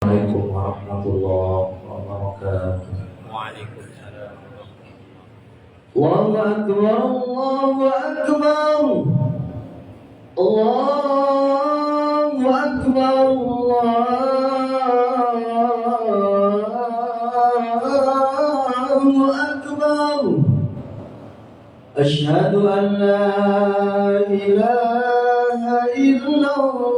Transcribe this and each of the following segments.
Assalamualaikum warahmatullahi wabarakatuh. Waalaikumsalam. Allahu akbar, Allahu akbar. Allahu akbar, Allahu akbar. Asyhadu an la ilaha illallah.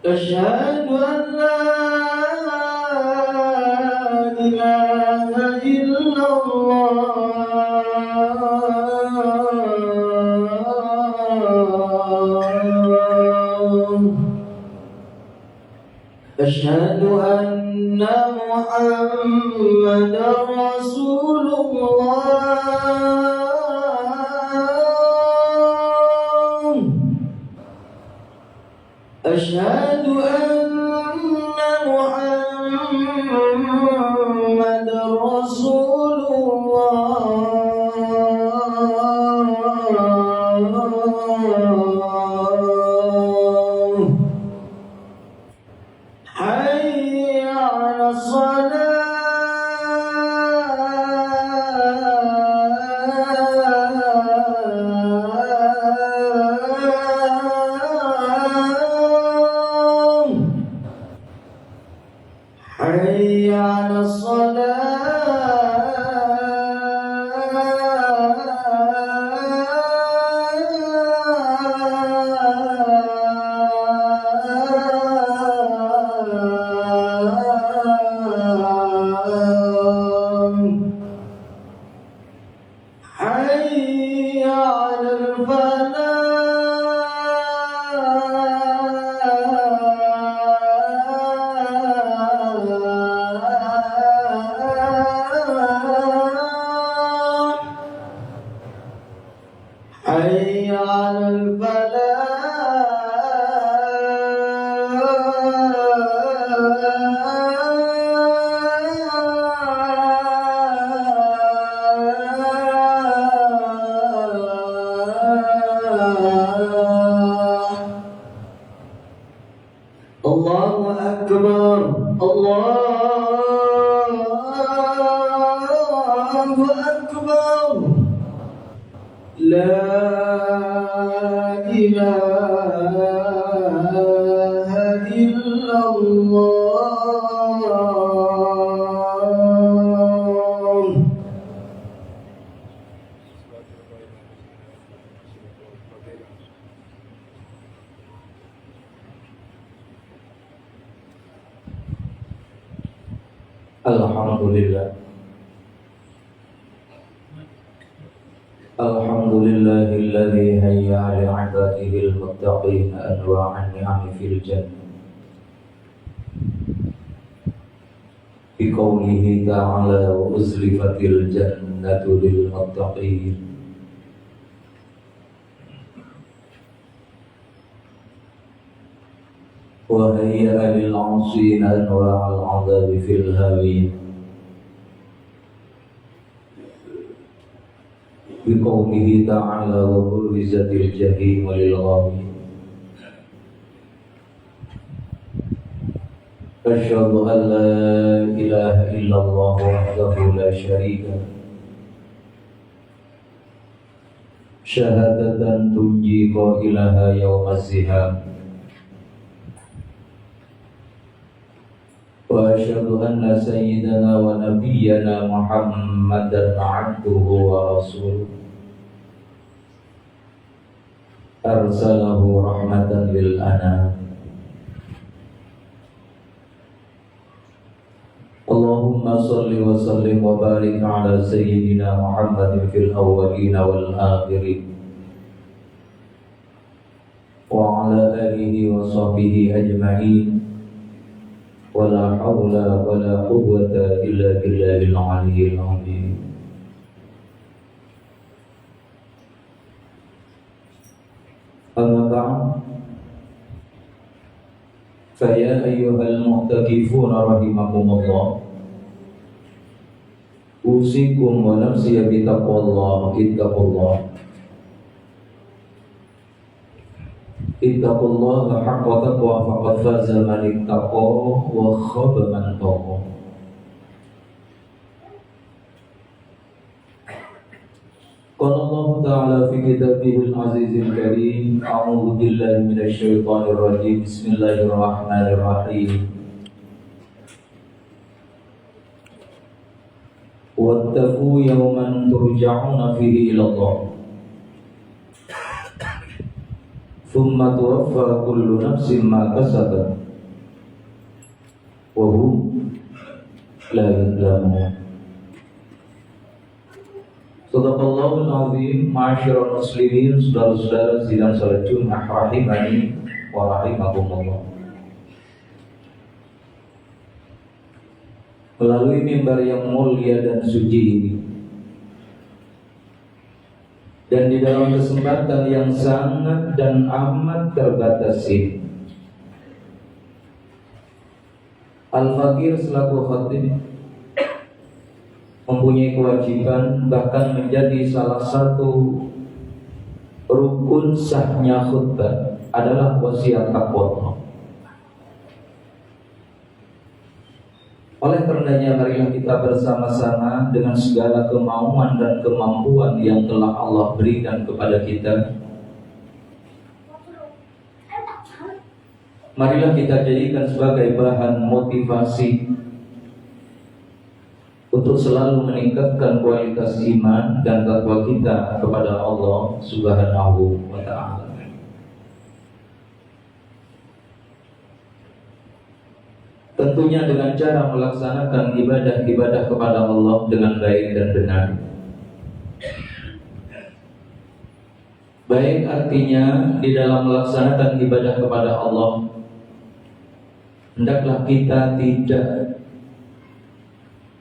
أشهد أن لا إله إلا الله أشهد أن محمدا رسول الله أشهد أن محمدا رسول الله حي على الصلاة حي على الصلاة حي على الفلاح حي على الفلاح الله أكبر الله أكبر لا إله إلا الله Alhamdulillah. Alhamdulillahilladzi hayya 'ibadihi al-muttaqin anwa'an ni'ami fil jannah. Bi qawlihi ta'ala wa uzlifatil jannatu lil muttaqin. Wa hayya lil 'asin anwa'al 'adzabi fil hawin. Biqaulihi ta'ala wa burrizatil jahim lil ghawin. Asyhadu an la ilaha illallah wahdahu la syarika lahu syahadatan tunji qailaha yawmaz ziham. Wa asyhadu anna sayyidana wa nabiyyana Muhammadan 'abduhu wa rasuluh arsalahu rahmatan lil anam. Allahumma salli wa sallim wa barik ala sayyidina Muhammadin fil awwalin wal akhirin wa ala alihi wa sahbihi ajma'in. Wala hawla wala quwwata illa billahil aliyyil azim. Amma ba'd, fa ya ayyuhal mu'takifuna rahimakumullah, usikum wa nafsi bi taqwallah, ittaqullah. Ittaqullaha haqqa taqwa faqad faza man ittaqa wa khaba man taqa. Qala Allah Ta'ala fi kitabihil azizil karim, a'udzu billahi minasy syaithanir rajim. Bismillahirrahmanirrahim. Wattaqu yawman turja'una fihi ila Allah. Thumma tuwaffa kullu nafsin ma kasabat wa hum la yuzlamun. Shadaqallahul azim. Ma'asyiral muslimin, saudara-saudara sidang salat Jumat rahimani wa rahimakumullah. Melalui mimbar yang mulia dan suci ini, dan di dalam kesempatan yang sangat dan amat terbatas ini, Al-Fakir selaku khatib mempunyai kewajiban, bahkan menjadi salah satu rukun sahnya khutbah adalah wasiat taqwa. Oleh karenanya, marilah kita bersama-sama dengan segala kemauan dan kemampuan yang telah Allah berikan kepada kita, marilah kita jadikan sebagai bahan motivasi untuk selalu meningkatkan kualitas iman dan takwa kita kepada Allah Subhanahu wa Ta'ala. Tentunya dengan cara melaksanakan ibadah-ibadah kepada Allah dengan baik dan benar. Baik artinya di dalam melaksanakan ibadah kepada Allah, hendaklah kita tidak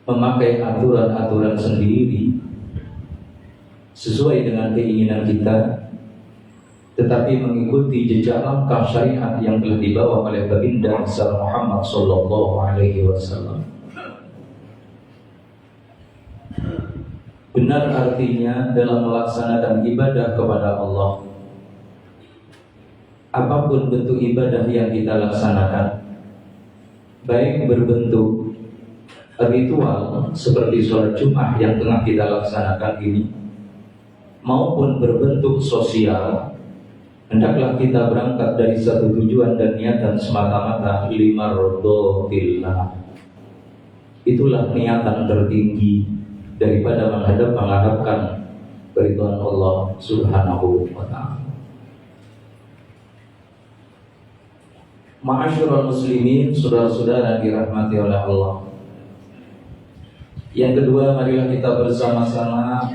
memakai aturan-aturan sendiri sesuai dengan keinginan kita, tetapi mengikuti jejak langkah syariat yang telah dibawa oleh baginda besar Muhammad sallallahu alaihi wasallam. Benar artinya dalam melaksanakan ibadah kepada Allah, apapun bentuk ibadah yang kita laksanakan, baik berbentuk ritual seperti sholat Jumat yang tengah kita laksanakan ini, maupun berbentuk sosial, hendaklah kita berangkat dari satu tujuan dan niatan semata-mata limardotillah. Itulah niatan tertinggi daripada menghadapkan keridhaan Allah Subhanahu wa Ta'ala. Ma'asyiral muslimin, saudara-saudara dirahmati oleh Allah. Yang kedua, marilah kita bersama-sama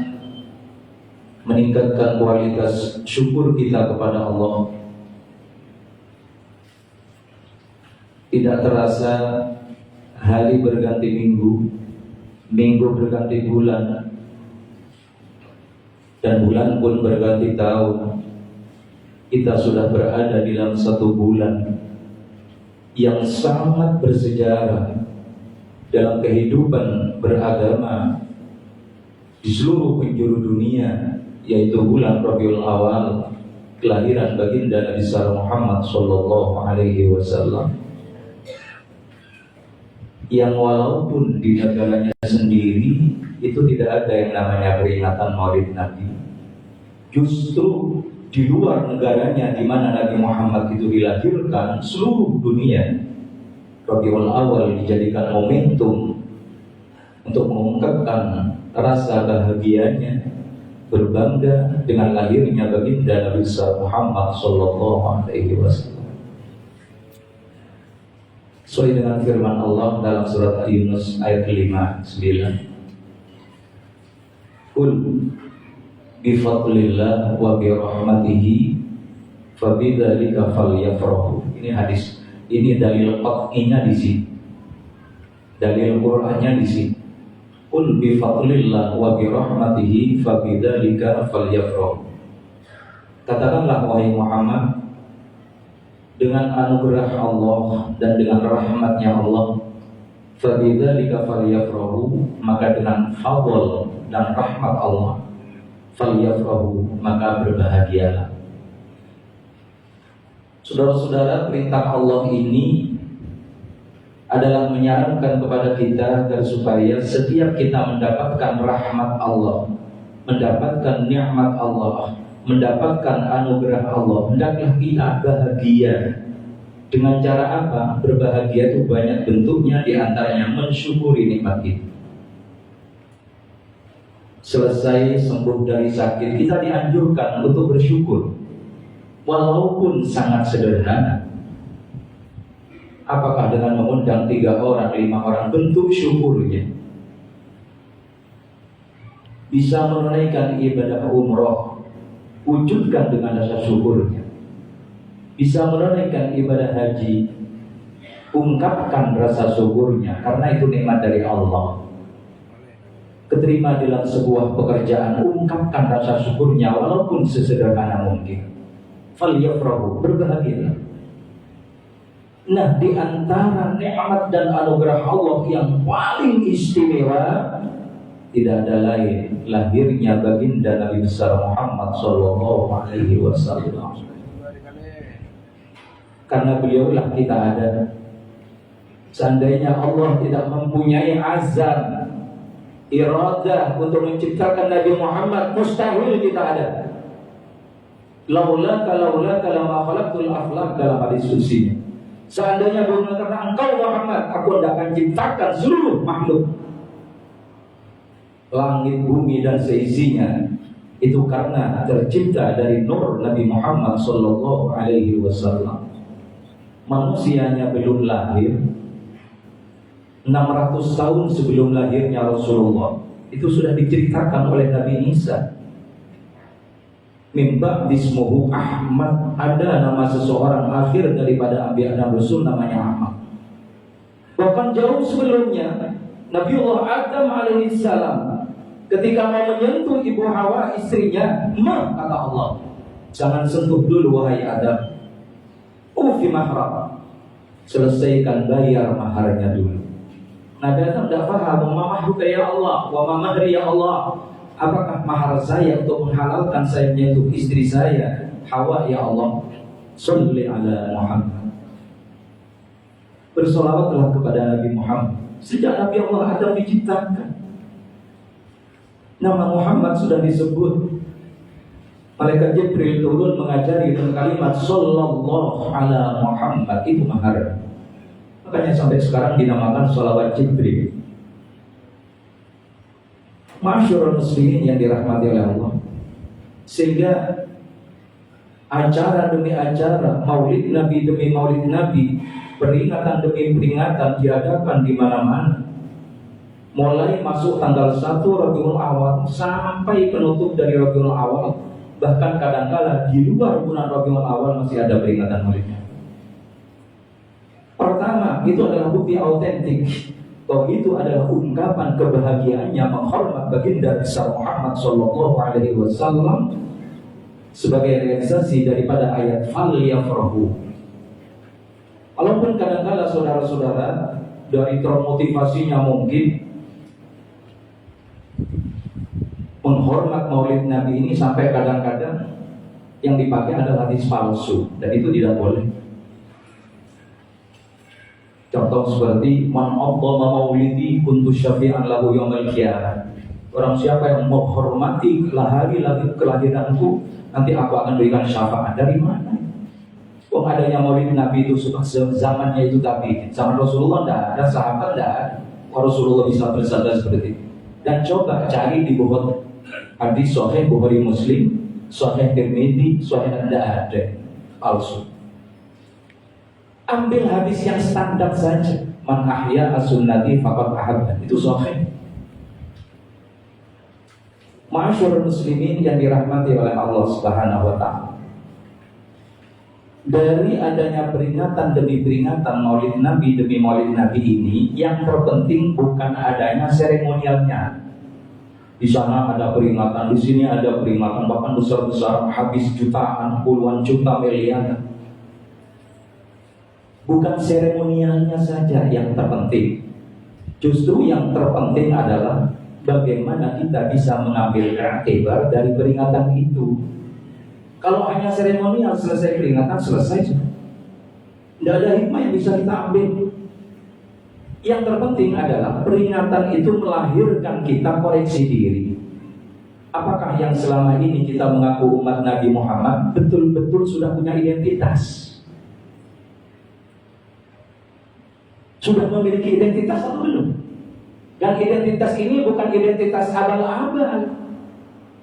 meningkatkan kualitas syukur kita kepada Allah. Tidak terasa hari berganti minggu, minggu berganti bulan, dan bulan pun berganti tahun. Kita sudah berada di dalam satu bulan yang sangat bersejarah dalam kehidupan beragama di seluruh penjuru dunia, yaitu bulan Rabiul Awal, kelahiran baginda Nabi Muhammad sallallahu alaihi wasallam, yang walaupun di negaranya sendiri itu tidak ada yang namanya peringatan Maulid Nabi. Justru di luar negaranya di mana Nabi Muhammad itu dilahirkan, seluruh dunia Rabiul Awal dijadikan momentum untuk mengungkapkan rasa bahagianya, berbangga dengan lahirnya baginda Nabi Muhammad sallallahu alaihi wasallam. Sesuai dengan firman Allah dalam surat Yunus ayat 5-9. Qul bi fadlillah wa bi rahmatihi fa bidzalika falyafrahu. Ini hadis. Ini dalil qat'inya di sini. Dalil Qur'annya di sini. Qul bi fadlillah wa bi rahmatihi fa bidzalika falyafrahu. Katakanlah wahai Muhammad, dengan anugerah Allah dan dengan rahmatnya Allah, fa bidzalika falyafrahu, maka dengan fadl dan rahmat Allah, falyafrahu, maka berbahagialah. Saudara-saudara, perintah Allah ini adalah menyarankan kepada kita agar supaya setiap kita mendapatkan rahmat Allah, mendapatkan nikmat Allah, mendapatkan anugerah Allah, hendaklah kita bahagia. Dengan cara apa? Berbahagia itu banyak bentuknya, diantaranya mensyukuri nikmat itu. Selesai sembuh dari sakit, kita dianjurkan untuk bersyukur, walaupun sangat sederhana. Apakah dengan mengundang 3 orang, 5 orang, bentuk syukurnya bisa menunaikan ibadah umroh, wujudkan dengan rasa syukurnya. Bisa menunaikan ibadah haji, ungkapkan rasa syukurnya, karena itu nikmat dari Allah. Keterima dalam sebuah pekerjaan, ungkapkan rasa syukurnya walaupun sesederhana mungkin. Falyafrahu, berbahagialah. Nah, di antara nikmat dan anugerah Allah yang paling istimewa tidak ada lain lahirnya baginda Nabi besar Muhammad sallallahu alaihi wasallam. Karena beliaulah kita ada. Seandainya Allah tidak mempunyai azam, iradah untuk menciptakan Nabi Muhammad, mustahil kita ada. Laulaka lama khalaqtul aflaq, dalam hadis qudsi. Seandainya bukan karena engkau Muhammad, aku tidak akan ciptakan seluruh makhluk. Langit, bumi dan seisinya itu karena tercipta dari nur Nabi Muhammad sallallahu alaihi wasallam. Manusianya belum lahir, 600 tahun sebelum lahirnya Rasulullah itu sudah diceritakan oleh Nabi Isa. Mimba dismuhu Ahmad, ada nama seseorang akhir daripada Anbiya dan Rasul namanya Ahmad. Bahkan jauh sebelumnya Nabiullah Adam alaihissalam ketika mau menyentuh ibu Hawa istrinya, kata Allah, jangan sentuh dulu wahai Adam. Ufi mahram, selesaikan bayar maharnya dulu. Nabi Adam tidak paham, mahruka ya Allah, wa mahri ya Allah. Apakah mahar saya untuk menghalalkan saya menyentuh istri saya Hawa ya Allah? Sholli ala Muhammad. Bersolawatlah kepada Nabi Muhammad. Sejak Nabi Allah Adam diciptakan, nama Muhammad sudah disebut. Malaikat Jibril turun mengajari dengan kalimat sallallahu ala Muhammad, itu mahar. Makanya sampai sekarang dinamakan sholawat Jibril. Masyarul muslimin yang dirahmati oleh Allah, sehingga acara demi acara, maulid Nabi demi maulid Nabi, peringatan demi peringatan diadakan di mana-mana. Mulai masuk tanggal 1 Rabiul Awal sampai penutup dari Rabiul Awal, bahkan kadang-kala di luar bulan Rabiul Awal masih ada peringatan maulidnya. Pertama, itu adalah bukti autentik bahwa itu adalah ungkapan kebahagiaannya menghormat baginda besar Muhammad sallallahu alaihi wasallam sebagai realisasi daripada ayat fal yafrahu. Walaupun kadang-kala saudara-saudara dari termotivasinya mungkin menghormat maulid Nabi ini sampai kadang-kadang yang dipakai adalah hadis palsu, dan itu tidak boleh. Contoh seperti man aqama maulidi kuntu syafi'an lahu yaumil qiyamah. Orang siapa yang menghormati hari kelahiranku, nanti aku akan berikan syafaat. Dari mana? Kok adanya maulid Nabi itu zamannya itu, tapi zaman Rasulullah tidak ada, sahabat tidak ada. Rasulullah bisa bersabda seperti itu. Dan coba cari di buku hadis sahih Bukhari Muslim, sahih Tirmidzi, sahih, tidak ada, palsu. Ambil hadis yang standar saja, man ahya as-sunnati faqad ahabba, itu sahih. Ma'asyiral muslimin yang dirahmati oleh Allah Subhanahu wa taala, dari adanya peringatan demi peringatan maulid Nabi demi maulid Nabi ini, yang terpenting bukan adanya seremonialnya. Di sana ada peringatan, di sini ada peringatan, bahkan besar-besar, habis jutaan, puluhan juta, miliar. Bukan seremonialnya saja yang terpenting. Justru yang terpenting adalah bagaimana kita bisa mengambil iktibar dari peringatan itu. Kalau hanya seremonial, selesai peringatan, selesai. Tidak ada hikmah yang bisa kita ambil. Yang terpenting adalah peringatan itu melahirkan kita koreksi diri. Apakah yang selama ini kita mengaku umat Nabi Muhammad betul-betul sudah punya identitas? Sudah memiliki identitas atau belum? Dan identitas ini bukan identitas abal-abal.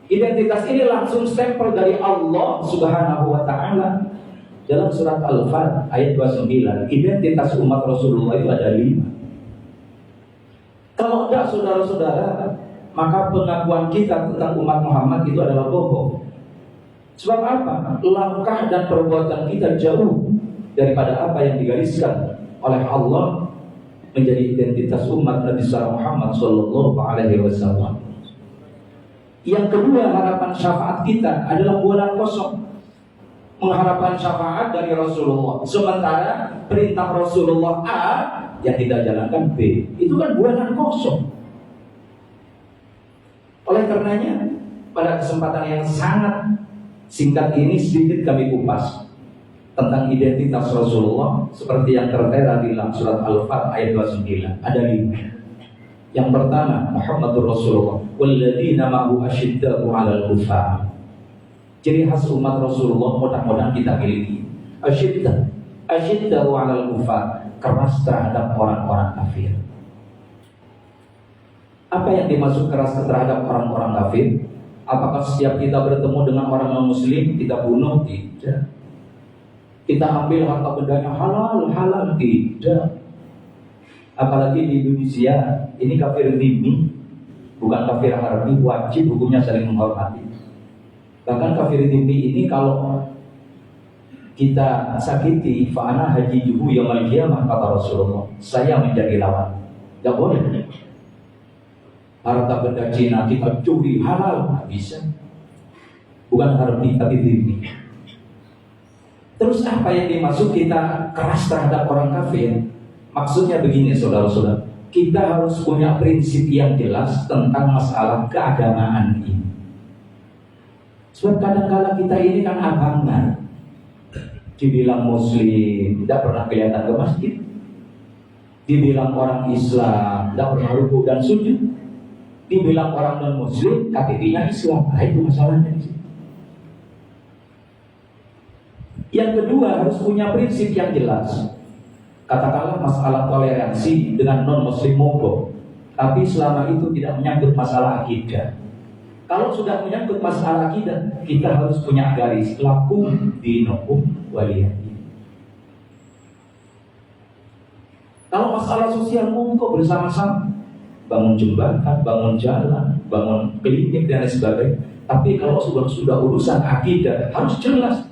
Identitas ini langsung stempel dari Allah Subhanahu wa ta'ala. Dalam surat Al-Fat ayat 29, identitas umat Rasulullah itu ada 5. Kalau tidak, saudara-saudara, maka pengakuan kita tentang umat Muhammad itu adalah bohong. Sebab apa? Langkah dan perbuatan kita jauh daripada apa yang digariskan oleh Allah menjadi identitas umat Nabi Muhammad Sallallahu Alaihi Wasallam. Yang kedua, harapan syafaat kita adalah bualan kosong. Mengharapkan syafaat dari Rasulullah, sementara perintah Rasulullah A yang tidak jalankan B, itu kan bualan kosong. Oleh karenanya, pada kesempatan yang sangat singkat ini sedikit kami kupas tentang identitas Rasulullah seperti yang tertera di dalam surat Al-Fat ayat 29. Ada 5. Yang pertama, Muhammadur Rasulullah walladzina ma'ahu asyidda'u 'alal kuffar. Ciri khas umat Rasulullah mudah-mudahan kita miliki. Asyidda'u 'alal kuffar, keras terhadap orang-orang kafir. Apa yang dimaksud keras terhadap orang-orang kafir? Apakah setiap kita bertemu dengan orang non-muslim kita bunuh? Tidak. Kita ambil harta bendanya halal, tidak. Apalagi di Indonesia, ini kafir dhimmi, bukan kafir harbi, wajib hukumnya saling menghormati. Bahkan kafir dhimmi ini kalau kita sakiti, fa'ana hajijuhu yaumil qiyamah, kata Rasulullah, saya menjadi lawan. Tidak boleh. Harta benda Cina kita curi halal, tidak bisa. Bukan harbi tapi dhimmi. Terus apa yang dimaksud kita keras terhadap orang kafir? Maksudnya begini, saudara-saudara, kita harus punya prinsip yang jelas tentang masalah keagamaan ini. Sebab kadang-kala kita ini kan abangan, dibilang muslim, tidak pernah kelihatan ke masjid, dibilang orang Islam, tidak pernah rukuk dan sujud, dibilang orang non-muslim, KTP-nya Islam. Nah, itu masalahnya di sini. Yang kedua, harus punya prinsip yang jelas. Katakanlah masalah toleransi dengan non-muslim mogok, tapi selama itu tidak menyangkut masalah akidah. Kalau sudah menyangkut masalah akidah, kita harus punya garis lakum dinukum waliyadin. Kalau masalah sosial mogok bersama-sama, bangun jembatan, bangun jalan, bangun klinik dan lain sebagainya. Tapi kalau sudah urusan akidah, harus jelas.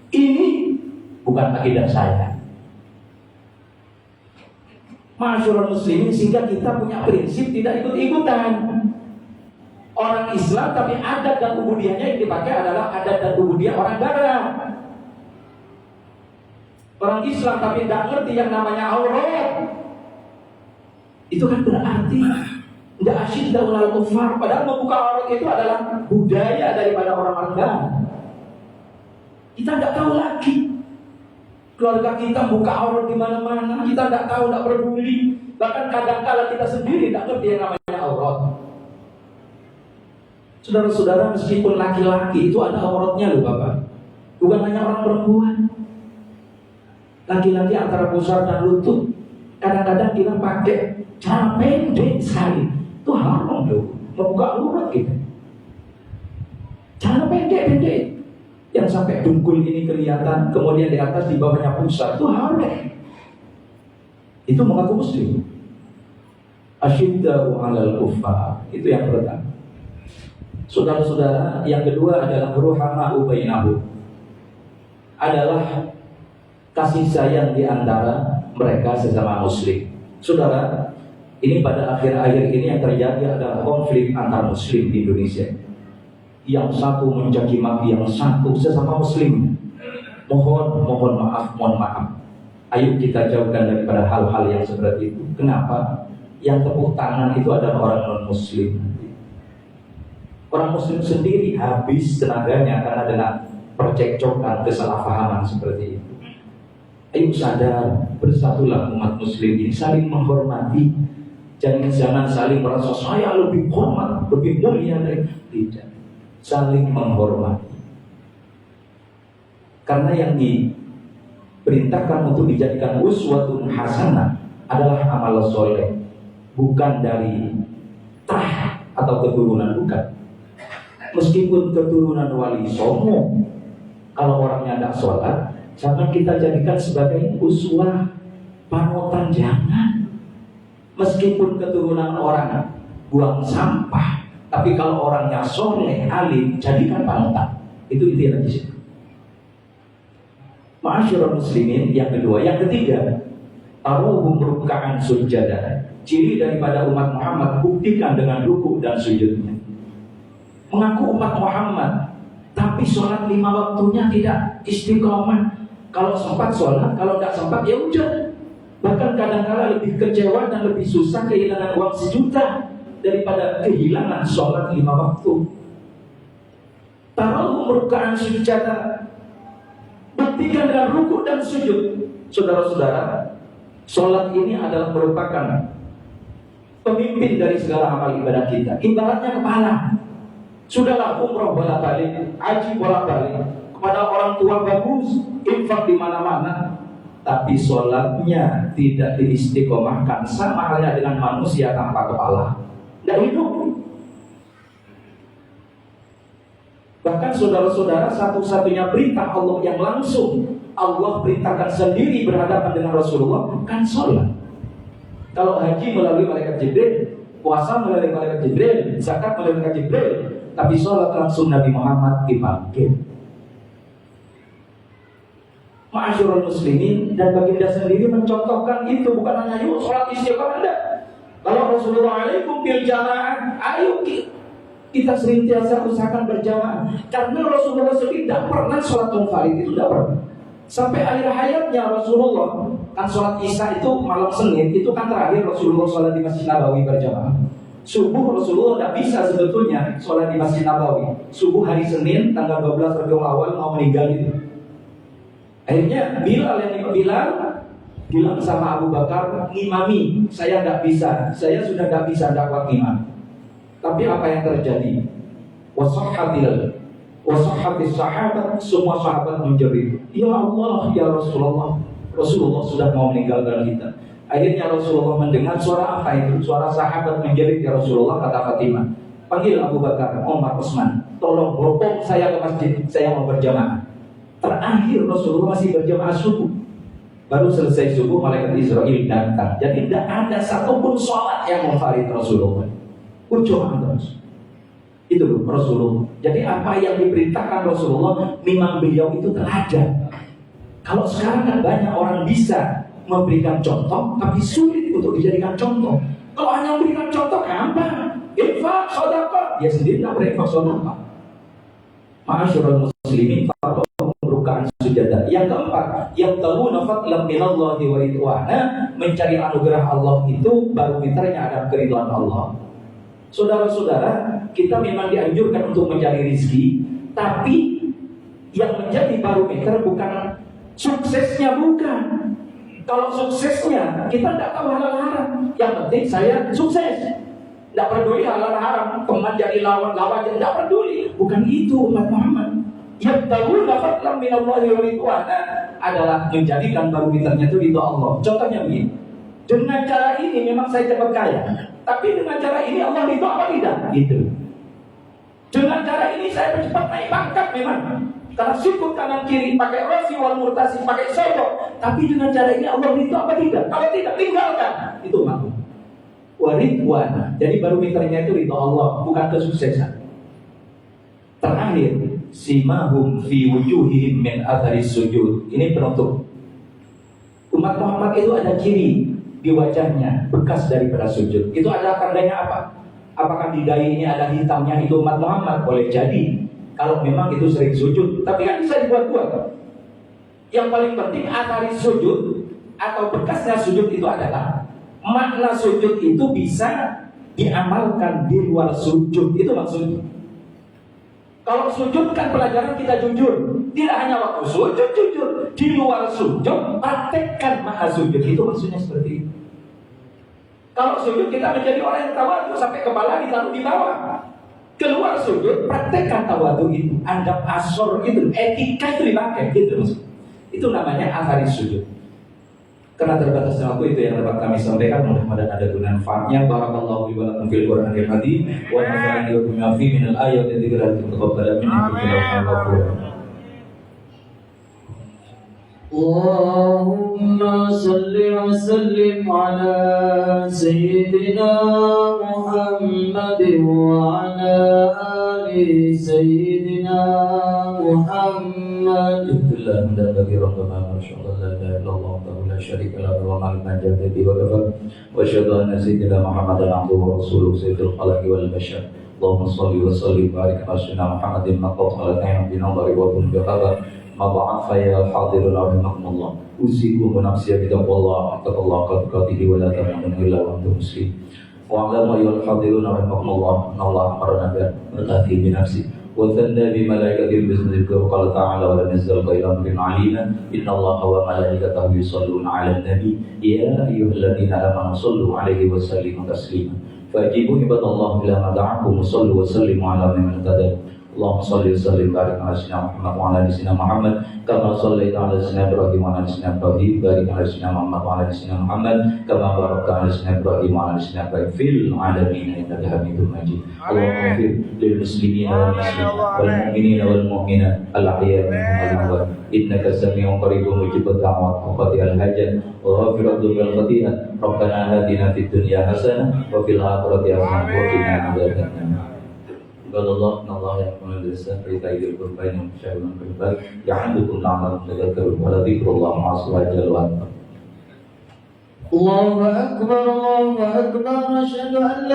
Ini bukan akidah saya. Masyurul muslimin, sehingga kita punya prinsip tidak ikut-ikutan. Orang Islam tapi adat dan ubudiyahnya yang dipakai adalah adat dan ubudiyah orang barat. Orang Islam tapi tidak ngerti yang namanya aurat. Itu kan berarti tidak asyidda ulal kufar. Padahal membuka aurat itu adalah budaya daripada orang-orang barat. Kita tidak tahu lagi. Keluarga kita buka aurat di mana-mana, kita tidak tahu, tidak peduli. Bahkan kadang-kala kita sendiri tidak ngerti yang namanya aurat. Saudara-saudara, meskipun laki-laki itu ada auratnya loh Bapak. Bukan hanya orang perempuan. Laki-laki antara pusar dan lutut. Kadang-kadang kita pakai celana pendek sekali. Itu haram loh, membuka aurat kita. Celana pendek-pendek yang sampai dengkul ini kelihatan, kemudian di atas di bawahnya pusat, itu haram. Itu mengaku muslim. Asyidda'u 'alal kuffar, itu yang pertama. Saudara-saudara, yang kedua adalah ruhama'u bainahum, adalah kasih sayang di antara mereka sesama muslim. Saudara, ini pada akhir-akhir ini yang terjadi adalah konflik antar muslim di Indonesia. Yang satu mencaci maki yang satu sesama muslim. Mohon maaf. Ayo kita jauhkan daripada hal-hal yang seperti itu. Kenapa? Yang tepuk tangan itu adalah orang non-muslim. Orang muslim sendiri habis tenaganya karena dengan percekcokan, kesalahpahaman seperti itu. Ayo sadar, bersatulah umat muslim ini, saling menghormati. Jangan saling merasa saya lebih hormat, lebih mulia dari tidak. Saling menghormati. Karena yang diperintahkan untuk dijadikan uswatun hasanah adalah amal soleh, bukan dari tah atau keturunan, bukan. Meskipun keturunan wali songo, kalau orangnya tidak sholat, jangan kita jadikan sebagai uswah, panutan, jangan. Meskipun keturunan orang buang sampah, tapi kalau orangnya soleh, alim, jadikan panutan. Itu intinya di situ. Ma'asyiral muslimin, yang kedua, yang ketiga, taruhum ruk'an sujada. Ciri daripada umat Muhammad, buktikan dengan rukuk dan sujudnya. Mengaku umat Muhammad, tapi sholat 5 waktunya tidak istiqomah. Kalau sempat sholat, kalau tidak sempat ya udah. Bahkan kadang-kala lebih kecewa dan lebih susah kehilangan uang 1 juta daripada kehilangan sholat 5 waktu. Taruhum ruk'an sujada. Buktikan dengan rukuk dan sujud. Saudara-saudara, sholat ini adalah merupakan pemimpin dari segala amal ibadah kita. Ibaratnya kepala. Sudahlah umroh bolak-balik, haji bolak-balik, kepada orang tua bagus, infak di mana-mana, tapi sholatnya tidak diistiqomahkan, sama halnya dengan manusia tanpa kepala, tidak hidup. Bahkan saudara-saudara, satu-satunya perintah Allah yang langsung Allah perintahkan sendiri berhadapan dengan Rasulullah kan sholat. Kalau haji melalui malaikat Jibril, puasa melalui malaikat Jibril, zakat melalui malaikat Jibril, tapi sholat langsung Nabi Muhammad dipanggil. Ma'asyiral muslimin, dan baginda sendiri mencontohkan itu, bukan hanya yuk sholat istiqomah, enggak. Kalau Rasulullah alaikum bil jamaah, ayo kita senantiasa usahakan berjamaah. Karena Rasulullah sendiri tidak pernah sholat munfarid, itu tidak pernah. Sampai akhir hayatnya Rasulullah, kan sholat Isya itu malam Senin, itu kan terakhir Rasulullah sholat di Masjid Nabawi berjamaah. Subuh Rasulullah tidak bisa sebetulnya sholat di Masjid Nabawi. Subuh hari Senin tanggal 12 Rabiul Awal mau meninggal itu. Akhirnya bilang sama Abu Bakar, ngimami, saya tidak bisa, saya sudah tidak bisa dakwah ngimam. Tapi apa yang terjadi? Wasahhatis sahabat, semua sahabat menjerit, ya Allah, ya Rasulullah, Rasulullah sudah mau meninggalkan kita. Akhirnya Rasulullah mendengar suara apa itu? Suara sahabat menjerit, ya Rasulullah, kata Fatimah, panggil Abu Bakar, Umar, Utsman, tolong bopong saya ke masjid, saya mau berjamaah. Terakhir Rasulullah masih berjamaah subuh. Baru selesai subuh, malaikat Israel datang. Jadi tidak ada satupun sholat yang munfarid Rasulullah. Ucapkan terus. Itu Rasulullah. Jadi apa yang diperintahkan Rasulullah, memang beliau itu teladan. Kalau sekarang kan banyak orang bisa memberikan contoh, tapi sulit untuk dijadikan contoh. Kalau hanya memberikan contoh gampang, infak, sedekah, dia sendiri tidak berinfak sedekah. Ma'asyiral muslimin, ruk'an sujada. Yang keempat, yang tahu fadlan minallahi wa ridwana, mencari anugerah Allah itu barometernya ada keridhaan Allah. Saudara-saudara, kita memang dianjurkan untuk mencari rizki, tapi yang menjadi barometer bukan suksesnya, bukan. Kalau suksesnya kita tidak tahu halal haram, yang penting saya sukses, tidak peduli halal haram, teman jadi lawan tidak peduli. Bukan itu umat Muhammad. Yang tahu fadlan minallahi wa ridwana adalah menjadikan barometernya itu ridha Allah. Contohnya begini, dengan cara ini memang saya cepat kaya, tapi dengan cara ini Allah ridho apa tidak? Gitu. Dengan cara ini saya cepat naik pangkat memang, karena sikut kanan kiri, pakai rosi wal murtasi, pakai sodok. Tapi dengan cara ini Allah ridho apa tidak? Kalau tidak, tinggalkan. Itu maksud waridwana. Jadi barometernya itu ridho Allah, bukan kesuksesan. Terakhir, simahum fi wujuhihim min athari sujud. Ini penutup. Umat Muhammad itu ada ciri di wajahnya, bekas daripada sujud. Itu adalah tandanya apa? Apakah di dahi ini ada hitamnya, itu umat Muhammad? Boleh jadi, kalau memang itu sering sujud. Tapi kan bisa dibuat-buat. Yang paling penting athari sujud atau bekasnya sujud itu adalah makna sujud itu bisa diamalkan di luar sujud. Itu maksudnya. Kalau sujud kan pelajaran kita jujur. Tidak hanya waktu sujud jujur, di luar sujud praktekkan maha sujud. Itu maksudnya seperti itu. Kalau sujud kita menjadi orang yang tawadu sampai kepala ditaruh di bawah. Keluar sujud praktekkan tawadu itu, adab asor itu, etika itu dipakai. Gitu maksudnya. Itu namanya athari sujud. Karena terbatasnya waktu itu yang dapat kami sampaikan, mudah-mudahan ada guna manfaatnya. Barakallahu li wa lakum fil Qur'anil Hakim wa nafa'ani wa bima fihi minal ayati wa dzikril hakim. Allahumma salli wa sallim ala sayyidina Muhammad wa ala ali sayyidina Muhammad. Dan bagi Rabbana masyaallah la ilaha illallah wa la syarika lahu wa ma'al majdi wa kafa wa asyhadu anna sayyidina Muhammadan abduhu wa rasuluhu sayyidul khalaqi wal bashar. Allahumma shalli wa sallim barik ala sayyidina Muhammadin maqatal ta'ala bi nadari wa kun bi qadar ma ba'd fa ya hadirun rahimakumullah. Usikum wa nafsi bi taqwallah taqallahu qatihi wa la tamutunna illa wa antum muslimun. Wa ala ayyuhal hadirun rahimakumullah. Allah amarna bi taqati bi nafsi وثنى بملائكته بذكره قال تعالى ولم يزل غير امر علينا ان الله وملائكته يصلون على النبي يا ايها الذين امنوا صلوا عليه وسلموا تسليما فاجيبوا عباد الله الى ما دعاكم وصلوا وسلموا على من اهتدى اللهم صل وسلم وبارك على سيدنا محمد وعلى ال سيدنا محمد كما صليت على سيدنا ابراهيم وعلى ال سيدنا ابراهيم بارك على سيدنا محمد وعلى ال سيدنا محمد كما باركت على سيدنا ابراهيم وعلى ال سيدنا ابراهيم في العالمين انك حميد مجيد اللهم اغفر للمسلمين والمسلمات والمؤمنين والمؤمنات الاحياء منهم والاموات انك سميع قريب مجيب الدعوات وقاضي الحاجات وغافر الذنوب والخطيئات ربنا آتنا في الدنيا حسنه وفي الاخره حسنه وقنا عذاب النار. Allah ya'muru bil ihsani wa ita'i dzil qurba wa yanha 'anil munkari ya'idhukum la'allakum tadhakkarun wa la dzikrullahi akbar. Allahu akbar, Allahu akbar, asyhadu an la